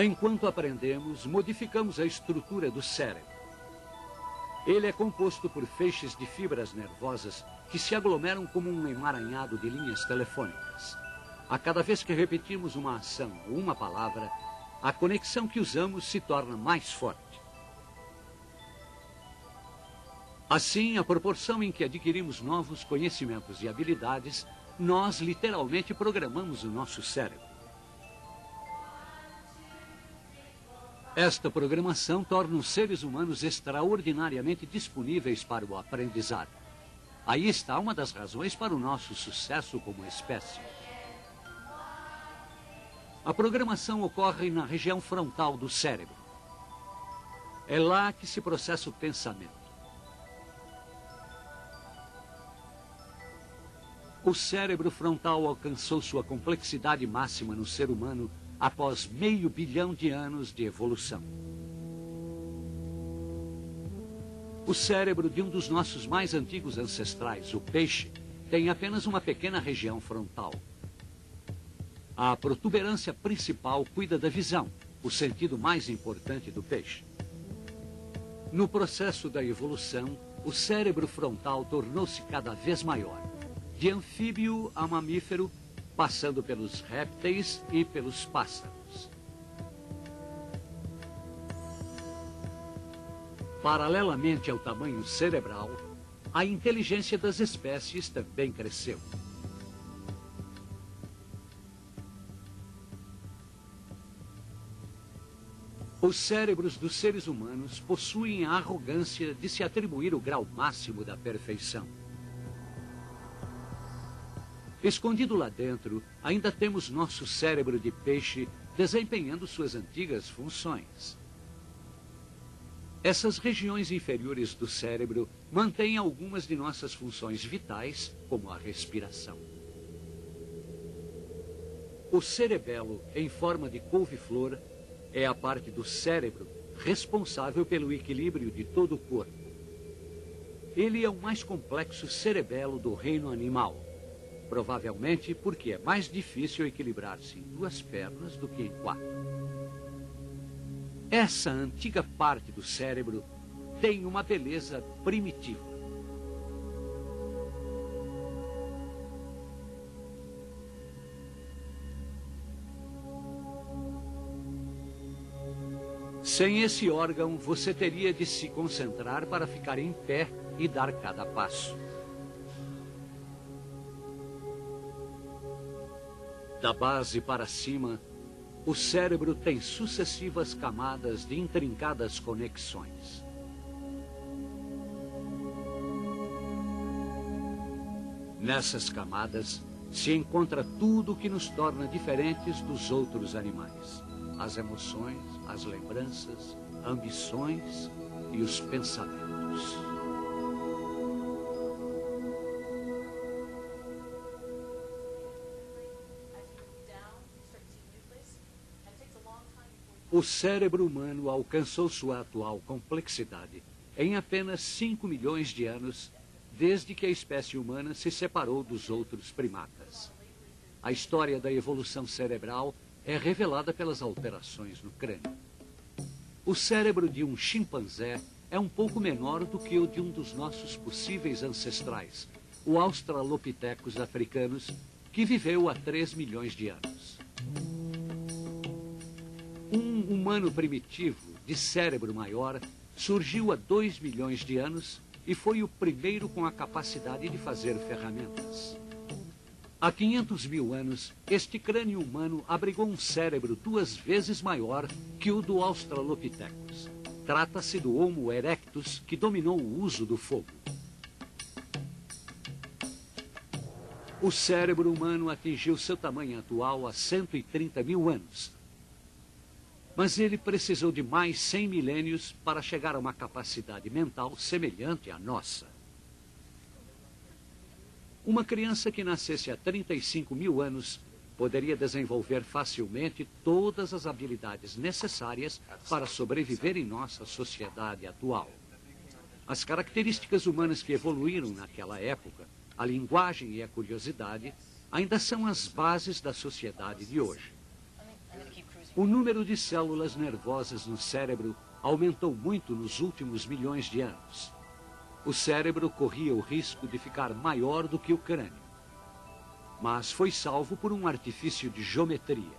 Enquanto aprendemos, modificamos a estrutura do cérebro. Ele é composto por feixes de fibras nervosas que se aglomeram como um emaranhado de linhas telefônicas. A cada vez que repetimos uma ação ou uma palavra, a conexão que usamos se torna mais forte. Assim, à proporção em que adquirimos novos conhecimentos e habilidades, nós literalmente programamos o nosso cérebro. Esta programação torna os seres humanos extraordinariamente disponíveis para o aprendizado. Aí está uma das razões para o nosso sucesso como espécie. A programação ocorre na região frontal do cérebro. É lá que se processa o pensamento. O cérebro frontal alcançou sua complexidade máxima no ser humano após 500 bilhão de anos de evolução. O cérebro de um dos nossos mais antigos ancestrais, o peixe, tem apenas uma pequena região frontal. A protuberância principal cuida da visão, o sentido mais importante do peixe. No processo da evolução, o cérebro frontal tornou-se cada vez maior, de anfíbio a mamífero, passando pelos répteis e pelos pássaros. Paralelamente ao tamanho cerebral, a inteligência das espécies também cresceu. Os cérebros dos seres humanos possuem a arrogância de se atribuir o grau máximo da perfeição. Escondido lá dentro, ainda temos nosso cérebro de peixe desempenhando suas antigas funções. Essas regiões inferiores do cérebro mantêm algumas de nossas funções vitais, como a respiração. O cerebelo, em forma de couve-flor, é a parte do cérebro responsável pelo equilíbrio de todo o corpo. Ele é o mais complexo cerebelo do reino animal. Provavelmente porque é mais difícil equilibrar-se em 2 pernas do que em 4. Essa antiga parte do cérebro tem uma beleza primitiva. Sem esse órgão, você teria de se concentrar para ficar em pé e dar cada passo. Da base para cima, o cérebro tem sucessivas camadas de intrincadas conexões. Nessas camadas se encontra tudo o que nos torna diferentes dos outros animais: as emoções, as lembranças, ambições e os pensamentos. O cérebro humano alcançou sua atual complexidade em apenas 5 milhões de anos, desde que a espécie humana se separou dos outros primatas. A história da evolução cerebral é revelada pelas alterações no crânio. O cérebro de um chimpanzé é um pouco menor do que o de um dos nossos possíveis ancestrais, o Australopithecus africanus, que viveu há 3 milhões de anos. Um humano primitivo, de cérebro maior, surgiu há 2 milhões de anos e foi o primeiro com a capacidade de fazer ferramentas. Há 500 mil anos, este crânio humano abrigou um cérebro 2 vezes maior que o do Australopithecus. Trata-se do Homo erectus, que dominou o uso do fogo. O cérebro humano atingiu seu tamanho atual há 130 mil anos. Mas ele precisou de mais 100 milênios para chegar a uma capacidade mental semelhante à nossa. Uma criança que nascesse há 35 mil anos poderia desenvolver facilmente todas as habilidades necessárias para sobreviver em nossa sociedade atual. As características humanas que evoluíram naquela época, a linguagem e a curiosidade, ainda são as bases da sociedade de hoje. O número de células nervosas no cérebro aumentou muito nos últimos milhões de anos. O cérebro corria o risco de ficar maior do que o crânio, mas foi salvo por um artifício de geometria.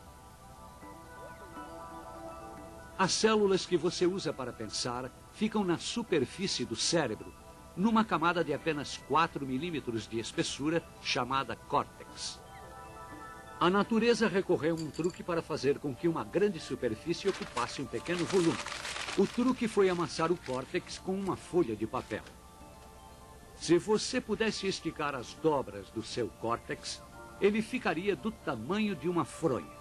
As células que você usa para pensar ficam na superfície do cérebro, numa camada de apenas 4 milímetros de espessura, chamada córtex. A natureza recorreu a um truque para fazer com que uma grande superfície ocupasse um pequeno volume. O truque foi amassar o córtex com uma folha de papel. Se você pudesse esticar as dobras do seu córtex, ele ficaria do tamanho de uma fronha.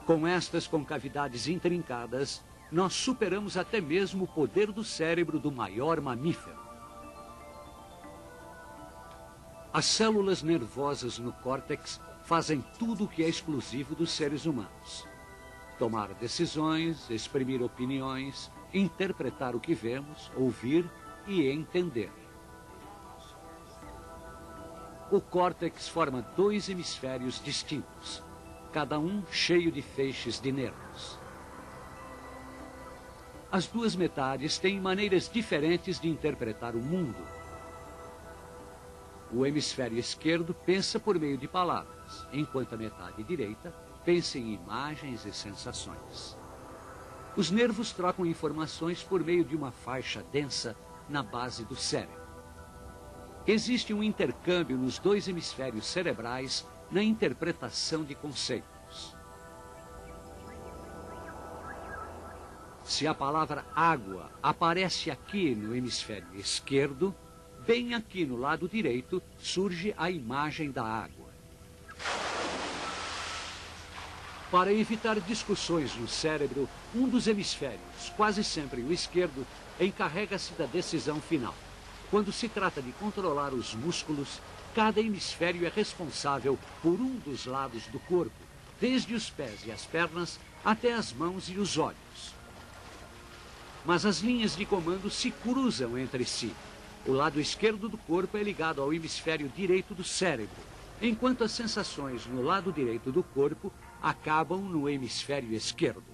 Com estas concavidades intrincadas, nós superamos até mesmo o poder do cérebro do maior mamífero. As células nervosas no córtex fazem tudo o que é exclusivo dos seres humanos: tomar decisões, exprimir opiniões, interpretar o que vemos, ouvir e entender. O córtex forma 2 hemisférios distintos, cada um cheio de feixes de nervos. As 2 metades têm maneiras diferentes de interpretar o mundo. O hemisfério esquerdo pensa por meio de palavras, enquanto a metade direita pensa em imagens e sensações. Os nervos trocam informações por meio de uma faixa densa na base do cérebro. Existe um intercâmbio nos 2 hemisférios cerebrais na interpretação de conceitos. Se a palavra água aparece aqui no hemisfério esquerdo, bem aqui no lado direito surge a imagem da água. Para evitar discussões no cérebro, um dos hemisférios, quase sempre o esquerdo, encarrega-se da decisão final. Quando se trata de controlar os músculos, cada hemisfério é responsável por um dos lados do corpo, desde os pés e as pernas até as mãos e os olhos. Mas as linhas de comando se cruzam entre si. O lado esquerdo do corpo é ligado ao hemisfério direito do cérebro, enquanto as sensações no lado direito do corpo acabam no hemisfério esquerdo.